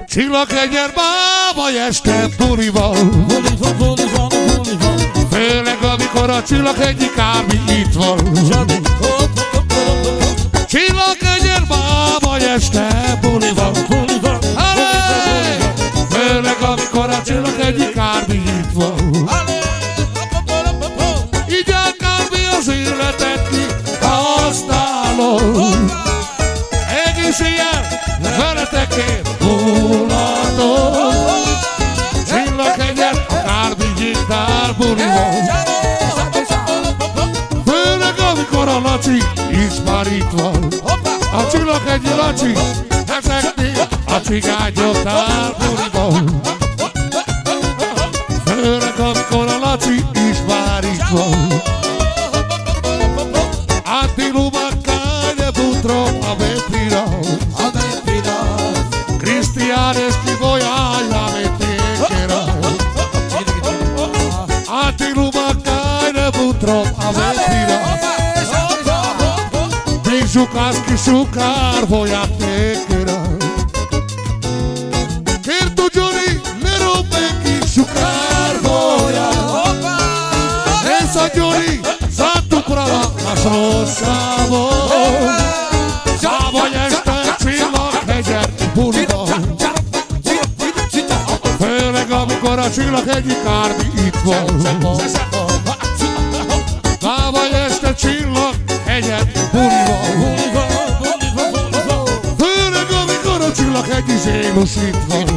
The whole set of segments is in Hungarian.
Csillaghegyen bába este buli van. Főleg amikor a Csillaghegyi Kármi itt van. Csillaghegyen bába este buli van. Főleg amikor a Csillaghegyi Kármi itt van. Így Kármi az életet ki használom. Egész ilyen veletek én múlatom. Csillaghegyen a Kármi gyéktár buli van. Főleg amikor a Laci is már itt van. A Csillaghegyi Laci ezeknél a cigányoknál buli van. Főleg amikor a Laci is már itt van. Antilumakkány butrom a Bepirat. Cristianes ki vojája vetékera. Antilumakkány butrom a Bepirat. Bižukanski šukar vojatekera. Ker tu Johnny ne robeki šukar voja. Esa Johnny za tu prava naš rošavo. Závaj este Csillaghegyen buli van. Főleg amikor a Csillaghegyi Kármi itt van. Závaj este Csillaghegyen buli van. Főleg amikor a Csillaghegyi Zénusz itt van.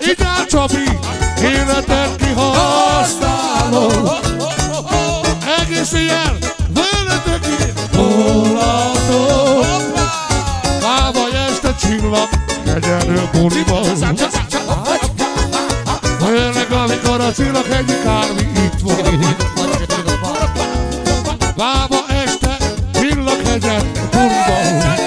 Így áll Csabi, életet kihasználom. Egész ilyen veletek én múlatom. Závaj este Csillaghegyen buli van. Főleg amikor a Csillaghegyi Kármi itt van. Bába este Csillaghegyen buli van.